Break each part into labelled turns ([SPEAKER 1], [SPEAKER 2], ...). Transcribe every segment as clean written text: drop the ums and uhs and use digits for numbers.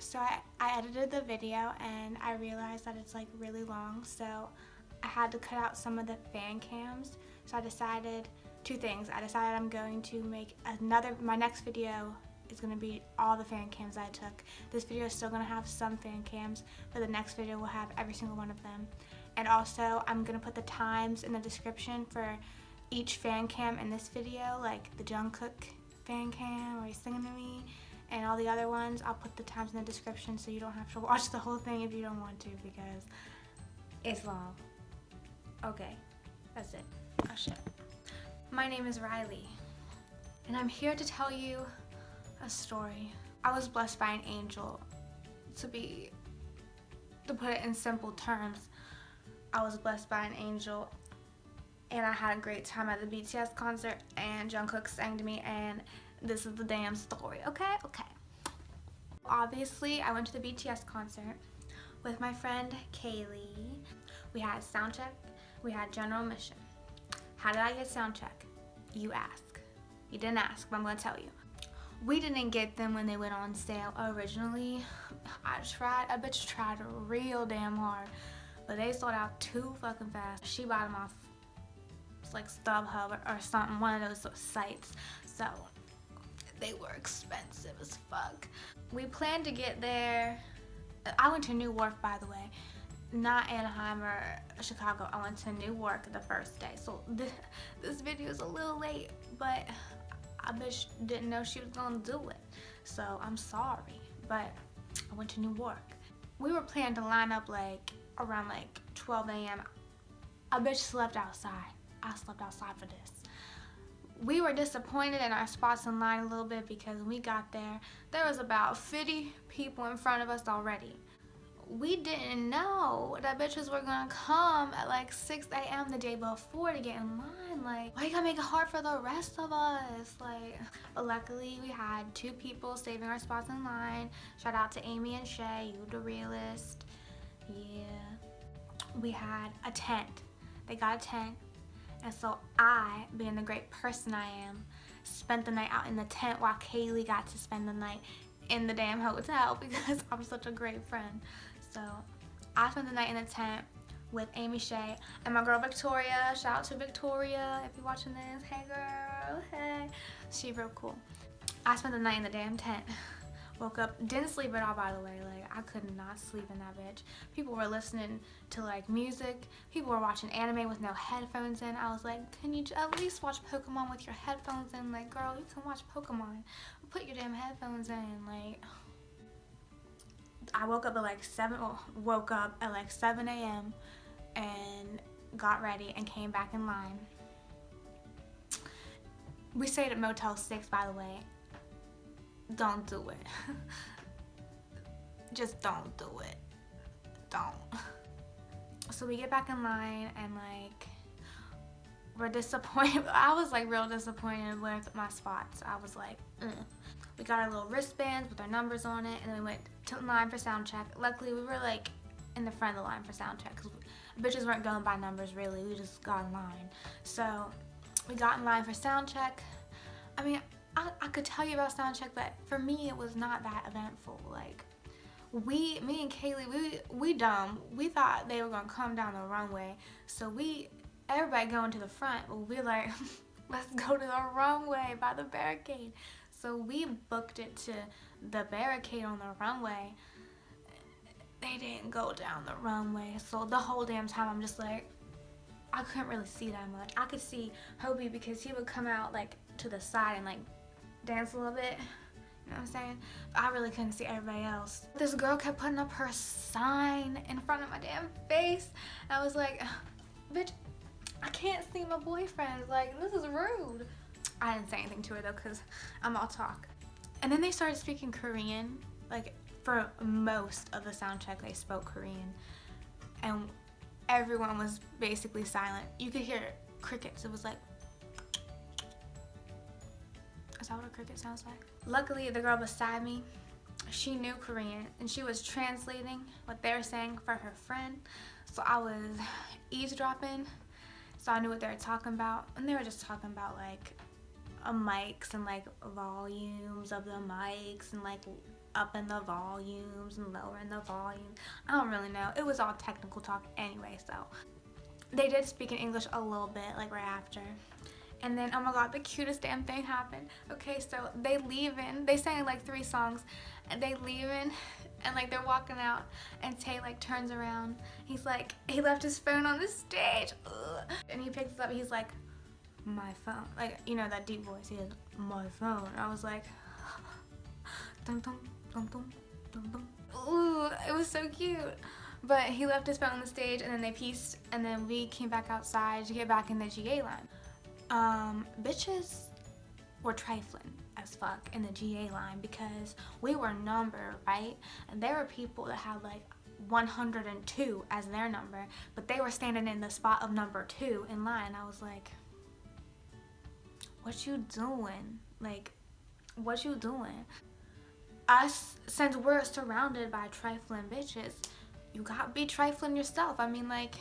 [SPEAKER 1] So I edited the video and I realized that it's like really long, so I had to cut out some of the fan cams. So I decided two things. I decided I'm going to make my next video is going to be all the fan cams I took. This video is still going to have some fan cams, but the next video will have every single one of them. And also I'm going to put the times in the description for each fan cam in this video, like the Jungkook fan cam where he's singing to me, and all the other ones. I'll put the times in the description so you don't have to watch the whole thing if you don't want to, because it's long. Okay, that's it. Oh shit. My name is Riley, and I'm here to tell you a story. I was blessed by an angel. To put it in simple terms, I was blessed by an angel, and I had a great time at the BTS concert, and Jungkook sang to me, and this is the damn story, okay? Okay. Obviously, I went to the BTS concert with my friend Kaylee. We had Soundcheck, we had general admission. How did I get Soundcheck? You ask. You didn't ask, but I'm gonna tell you. We didn't get them when they went on sale originally. A bitch tried real damn hard, but they sold out too fucking fast. She bought them off like StubHub or something, one of those sites. So they were expensive as fuck. We planned to get there. I went to Newark, by the way, not Anaheim or Chicago. I went to Newark the first day. So this video is a little late, but I bitch didn't know she was gonna do it. So I'm sorry, but I went to Newark. We were planning to line up like around like 12 a.m. I bitch slept outside. I slept outside for this. We were disappointed in our spots in line a little bit because when we got there, there was about 50 people in front of us already. We didn't know that bitches were gonna come at like 6 a.m. the day before to get in line. Like, why you gotta make it hard for the rest of us? Like, but luckily we had two people saving our spots in line. Shout out to Amy and Shay, you the realist. Yeah. We had a tent. They got a tent. And so I, being the great person I am, spent the night out in the tent while Kaylee got to spend the night in the damn hotel because I'm such a great friend. So I spent the night in the tent with Amy, Shay, and my girl Victoria. Shout out to Victoria if you're watching this. Hey girl, hey. She real cool. I spent the night in the damn tent. Woke up, didn't sleep at all, by the way. Like, I could not sleep in that bitch. People were listening to like music. People were watching anime with no headphones in. I was like, can you at least watch Pokemon with your headphones in? Like, girl, you can watch Pokemon. Put your damn headphones in. Like, I woke up at like 7 a.m. and got ready and came back in line. We stayed at Motel 6, by the way. Don't do it. Just don't do it. Don't. So we get back in line and like we're disappointed. I was like real disappointed with my spots. I was like, ugh. We got our little wristbands with our numbers on it, and then we went to line for sound check. Luckily we were like in the front of the line for sound check because bitches weren't going by numbers really. We just got in line. So we got in line for sound check. I mean, I could tell you about Soundcheck, but for me it was not that eventful. Like, me and Kaylee, we dumb. We thought they were gonna come down the runway, so everybody going to the front, but we like, let's go to the runway by the barricade. So we booked it to the barricade on the runway. They didn't go down the runway, so the whole damn time I'm just like, I couldn't really see that much. I could see Hobie because he would come out like to the side and like dance a little bit, you know what I'm saying? But I really couldn't see everybody else. This girl kept putting up her sign in front of my damn face. And I was like, bitch, I can't see my boyfriend. Like, this is rude. I didn't say anything to her though, because I'm all talk. And then they started speaking Korean. Like, for most of the sound check, they spoke Korean. And everyone was basically silent. You could hear crickets. It was like, is that what a cricket sounds like? Luckily, the girl beside me, she knew Korean and she was translating what they were saying for her friend. So I was eavesdropping, so I knew what they were talking about. And they were just talking about like mics and like volumes of the mics and like upping the volumes and lowering the volumes. I don't really know. It was all technical talk anyway, so. They did speak in English a little bit, like right after. And then, oh my god, the cutest damn thing happened. Okay, so they leaving. They sang like 3 songs, and they leaving, and like they're walking out, and Tay like turns around. He's like, he left his phone on the stage. Ugh. And he picks it up, he's like, my phone. Like, you know that deep voice, he has, my phone. I was like, dum dum dum dum dum dum. Ooh, it was so cute. But he left his phone on the stage, and then they pieced, and then we came back outside to get back in the GA line. Bitches were trifling as fuck in the GA line because we were numbered, right? And there were people that had like 102 as their number, but they were standing in the spot of number 2 in line. I was like, what you doing? Like, what you doing? Us, since we're surrounded by trifling bitches, you gotta be trifling yourself. I mean, like,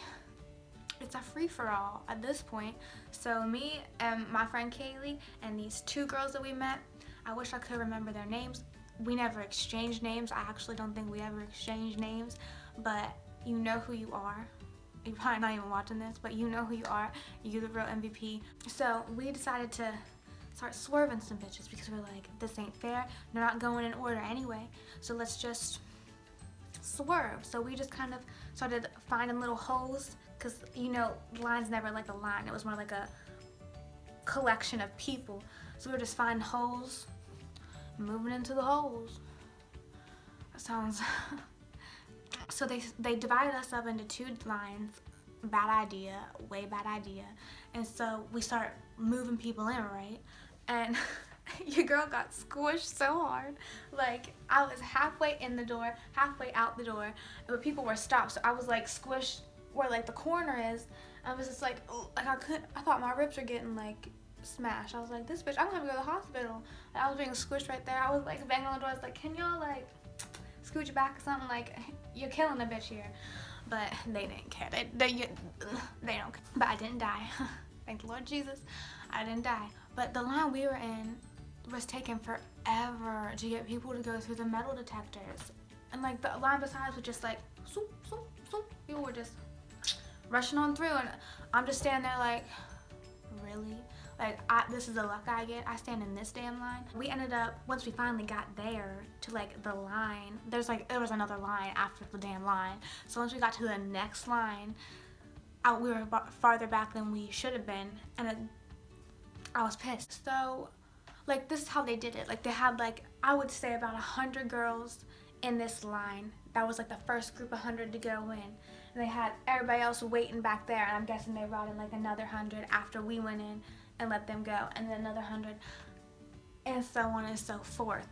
[SPEAKER 1] it's a free-for-all at this point. So me and my friend Kaylee and these 2 girls that we met, I wish I could remember their names. We never exchanged names. I actually don't think we ever exchanged names, but you know who you are. You're probably not even watching this, but you know who you are. You're the real MVP. So we decided to start swerving some bitches because we're like, this ain't fair. They're not going in order anyway, so let's just swerve. So we just kind of started finding little holes, because you know, line's never like a line, it was more like a collection of people. So we were just finding holes, moving into the holes. That sounds so they divided us up into 2 lines. Bad idea, way bad idea. And so we start moving people in, right? And your girl got squished so hard. Like, I was halfway in the door, halfway out the door, but people were stopped. So I was like squished where like the corner is. I was just like, oh, like I thought my ribs were getting like smashed. I was like, this bitch, I'm gonna have to go to the hospital. And I was being squished right there. I was like banging on the door. I was like, can y'all like scooch back or something? Like, you're killing the bitch here. But they didn't care. They don't care. But I didn't die. Thank the Lord Jesus, I didn't die. But the line we were in was taking forever to get people to go through the metal detectors. And like the line beside us was just like, swoop, swoop, swoop. People were just rushing on through, and I'm just standing there like, really? Like, this is the luck I get. I stand in this damn line. We ended up, once we finally got there to like the line, there was another line after the damn line. So once we got to the next line, we were farther back than we should have been, and I was pissed. So, like, this is how they did it. Like, they had like, I would say about 100 girls in this line. That was like the first group of 100 to go in. And they had everybody else waiting back there, and I'm guessing they brought in like another 100 after we went in and let them go, and then another 100, and so on and so forth.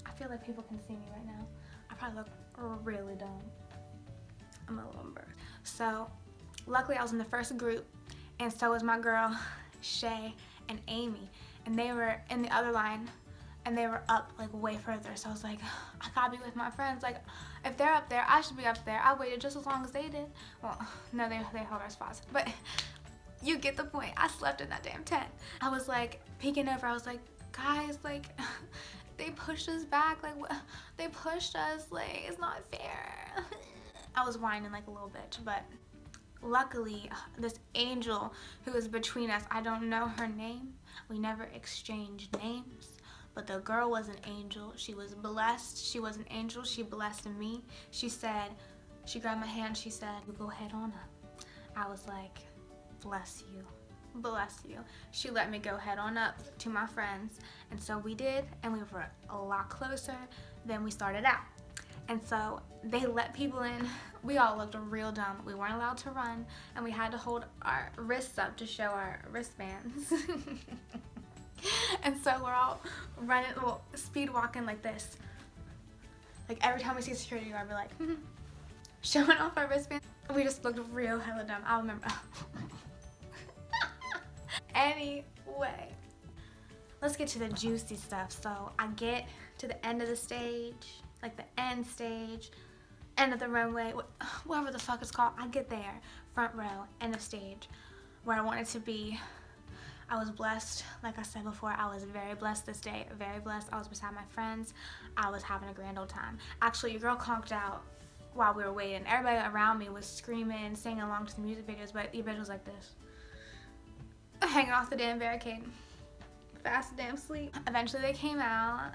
[SPEAKER 1] I feel like people can see me right now. I probably look really dumb. I'm a little embarrassed. So, luckily I was in the first group, and so was my girl, Shay and Amy, and they were in the other line, and they were up like way further. So I was like, I gotta be with my friends. Like, if they're up there, I should be up there. I waited just as long as they did. Well, no, they held our spots, but you get the point. I slept in that damn tent. I was like peeking over. I was like, guys, like, they pushed us back. Like, they pushed us. Like, it's not fair. I was whining like a little bitch, but luckily, this angel who was between us, I don't know her name. We never exchanged names, but the girl was an angel. She was blessed. She was an angel. She blessed me. She said, she grabbed my hand. She said, you go head on up. I was like, bless you. Bless you. She let me go head on up to my friends, and so we did, and we were a lot closer than we started out. And so they let people in. We all looked real dumb. We weren't allowed to run, and we had to hold our wrists up to show our wristbands. And so we're all running, well, speed walking like this. Like, every time we see a security guard, we're like, showing off our wristbands. We just looked real hella dumb. I'll remember. Anyway, let's get to the juicy stuff. So I get to the end of the stage, like the end stage, end of the runway, whatever the fuck it's called. I get there, front row, end of stage, where I wanted to be. I was blessed. Like I said before, I was very blessed this day, very blessed. I was beside my friends. I was having a grand old time. Actually, your girl conked out while we were waiting. Everybody around me was screaming, singing along to the music videos, but the bitch was like this, hanging off the damn barricade, fast damn sleep. Eventually they came out,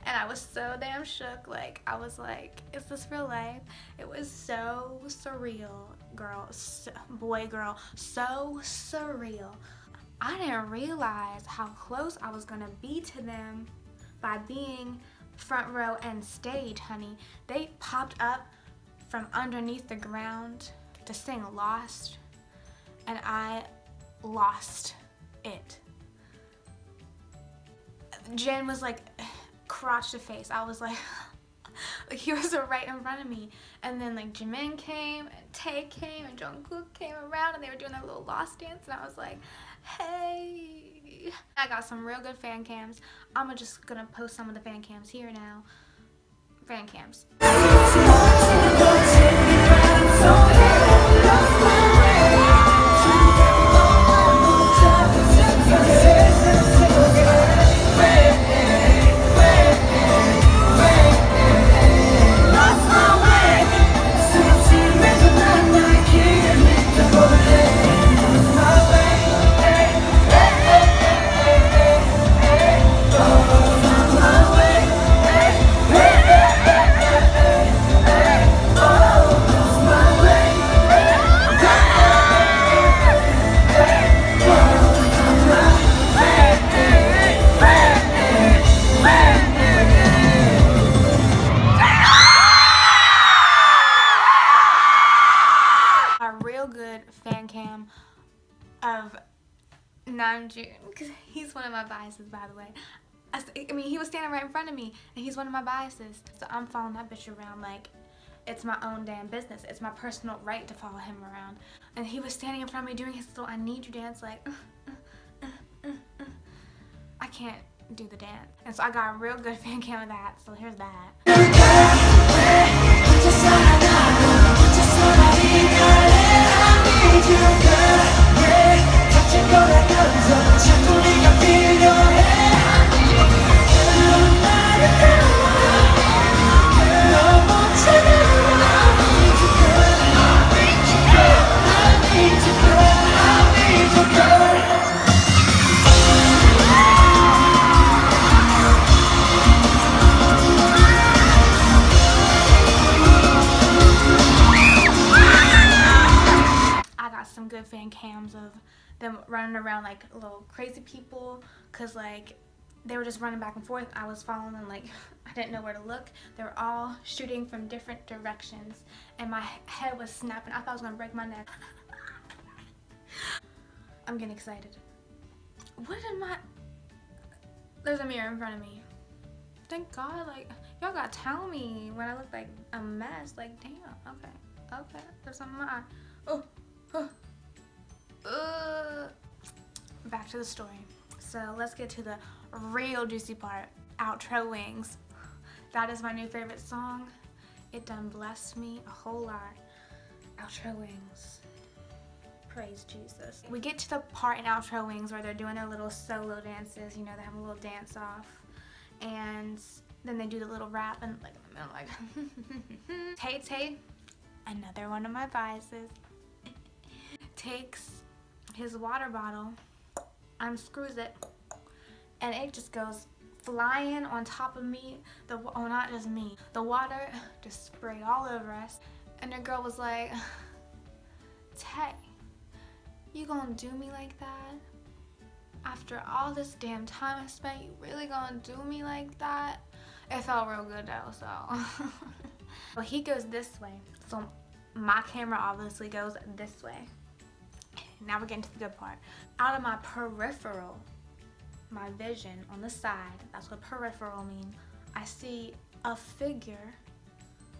[SPEAKER 1] and I was so damn shook. Like, I was like, is this real life? It was so surreal, girl, boy, girl, so surreal. I didn't realize how close I was gonna be to them by being front row and stage, honey. They popped up from underneath the ground to sing Lost, and I lost it. Jin was like crotch to face. I was like, he was right in front of me. And then like Jimin came, and Tae came, and Jungkook came around, and they were doing their little Lost dance, and I was like, hey. I got some real good fan cams. I'm just gonna post some of the fan cams here now. Fan cams. Fan cam of Namjoon, because he's one of my biases, by the way. I mean, he was standing right in front of me, and he's one of my biases. So I'm following that bitch around like it's my own damn business. It's my personal right to follow him around. And he was standing in front of me doing his little I need you dance, like I can't do the dance. And so I got a real good fan cam of that, so here's that. Good fan cams of them running around like little crazy people, because like they were just running back and forth. I was following them, like I didn't know where to look. They were all shooting from different directions, and my head was snapping. I thought I was gonna break my neck. I'm getting excited. What am I? There's a mirror in front of me. Thank God, like y'all gotta tell me when I look like a mess. Like damn, okay, there's something in my eye. Oh. Back to the story. So let's get to the real juicy part. Outro Wings. That is my new favorite song. It done blessed me a whole lot. Outro Wings. Praise Jesus. We get to the part in Outro Wings where they're doing their little solo dances. You know, they have a little dance off, and then they do the little rap, and like in the middle, like Tae, another one of my biases, takes his water bottle, unscrews it, and it just goes flying on top of me. Oh, not just me. The water just sprayed all over us, and the girl was like, Tay, you gonna do me like that? After all this damn time I spent, you really gonna do me like that? It felt real good though, so. Well, he goes this way, so my camera obviously goes this way. Now we're getting to the good part. Out of my peripheral, my vision on the side, that's what peripheral means, I see a figure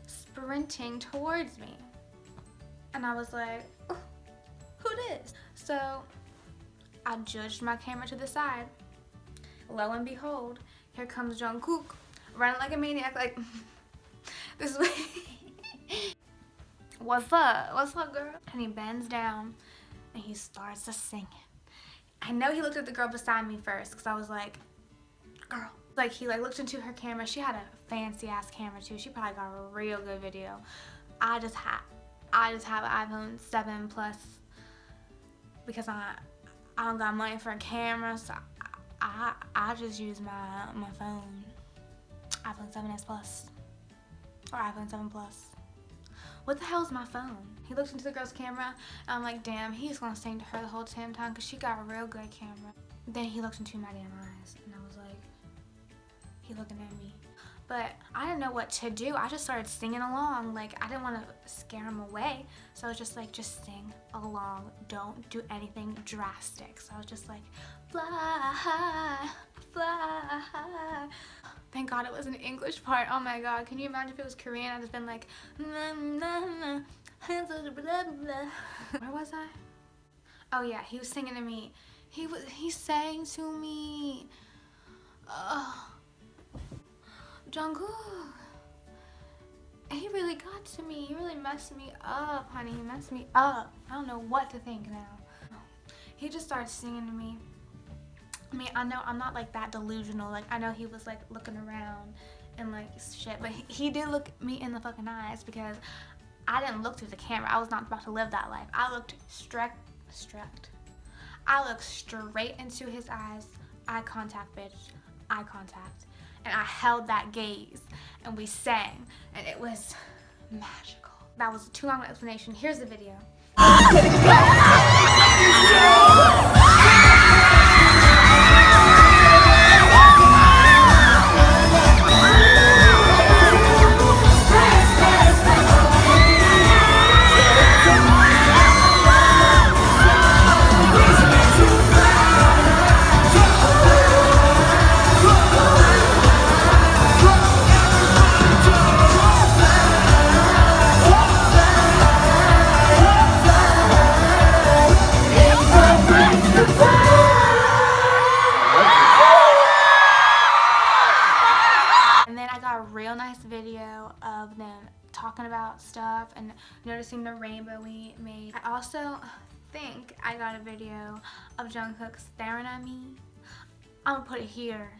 [SPEAKER 1] sprinting towards me. And I was like, oh, who this? So I judged my camera to the side. Lo and behold, here comes Jungkook, running like a maniac, like this way. What's up? What's up, girl? And he bends down and he starts to sing. I know he looked at the girl beside me first because I was like, girl. Like he like looked into her camera. She had a fancy ass camera too. She probably got a real good video. I just have an iPhone 7 Plus because I don't got money for a camera, so I just use my phone. iPhone 7s Plus or iPhone 7 Plus. What the hell is my phone? He looked into the girl's camera and I'm like, damn, he's gonna sing to her the whole damn time because she got a real good camera. Then he looked into my damn eyes and I was like, he looking at me. But I didn't know what to do. I just started singing along. Like I didn't want to scare him away. So I was just like, just sing along. Don't do anything drastic. So I was just like, fly, fly. Thank God it was an English part. Oh my God. Can you imagine if it was Korean? I'd just been like, where was I? Oh yeah, he was singing to me. He sang to me. Jungkook. He really got to me. He really messed me up, honey. He messed me up. I don't know what to think now. He just started singing to me. I mean, I know I'm not like that delusional. Like I know he was like looking around and like shit, but he did look me in the fucking eyes because I didn't look through the camera. I was not about to live that life. I looked I looked straight into his eyes. Eye contact, bitch. Eye contact. And I held that gaze and we sang and it was magical. That was a too long an explanation. Here's the video. Video of them talking about stuff and noticing the rainbow we made. I also think I got a video of Jungkook staring at me. I'm gonna put it here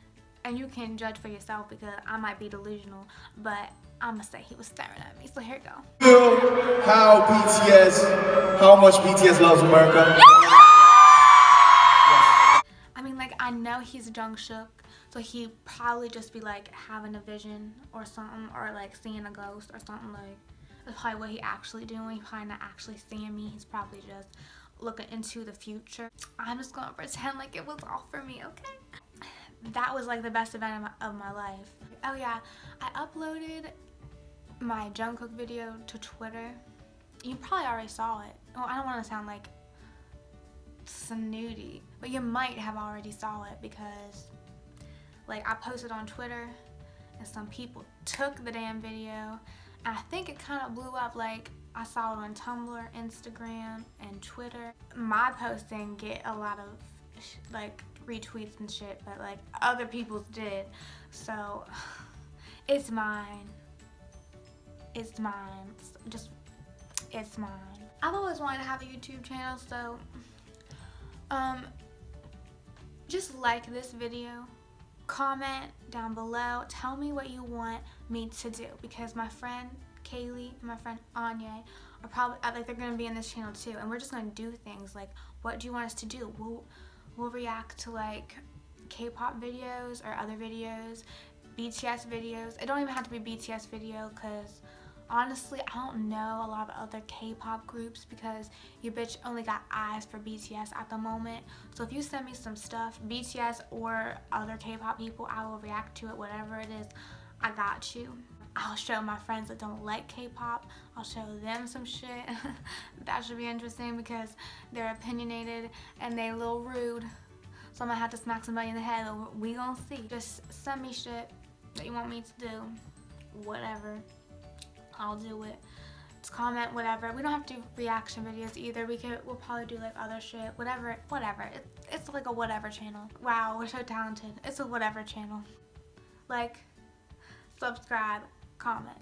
[SPEAKER 1] and you can judge for yourself because I might be delusional, but I'm gonna say he was staring at me. So here we go.
[SPEAKER 2] How much BTS loves America.
[SPEAKER 1] I mean, like, I know he's Jungshook, so he'd probably just be like having a vision or something, or like seeing a ghost or something. Like that's probably what he actually doing. He's probably not actually seeing me. He's probably just looking into the future. I'm just gonna pretend like it was all for me, okay? That was like the best event of my life. Oh yeah, I uploaded my Jungkook video to Twitter. You probably already saw it. Oh, I don't want to sound like snooty, but you might have already saw it because like I posted on Twitter and some people took the damn video and I think it kind of blew up. Like I saw it on Tumblr, Instagram, and Twitter. My posting get a lot of like retweets and shit, but like other people's did, so it's mine. It's mine. It's mine. I've always wanted to have a YouTube channel, so just like this video, comment down below, tell me what you want me to do, because my friend Kaylee and my friend Anya are probably like they're gonna be in this channel too, and we're just gonna do things like, what do you want us to do? We'll react to like K-pop videos or other videos, BTS videos. It don't even have to be BTS video because honestly, I don't know a lot of other K-pop groups because your bitch only got eyes for BTS at the moment. So if you send me some stuff, BTS or other K-pop people, I will react to it, whatever it is. I got you. I'll show my friends that don't like K-pop. I'll show them some shit. That should be interesting because they're opinionated and they a little rude. So I'm gonna have to smack somebody in the head. We gonna see. Just send me shit that you want me to do. Whatever. I'll do it. Just comment, whatever. We don't have to do reaction videos either. We'll probably do like other shit. Whatever. It's like a whatever channel. Wow, we're so talented. It's a whatever channel. Like, subscribe, comment,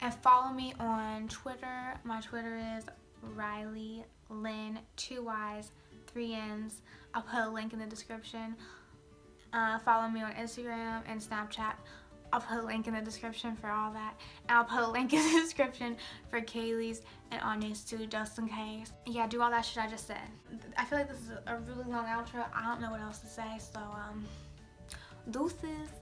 [SPEAKER 1] and follow me on Twitter. My Twitter is Riley Lynn 2 Y's Koreans. I'll put a link in the description. Follow me on Instagram and Snapchat. I'll put a link in the description for all that. And I'll put a link in the description for Kaylee's and Anya's too, just in case. Yeah, do all that shit I just said. I feel like this is a really long outro. I don't know what else to say, so deuces.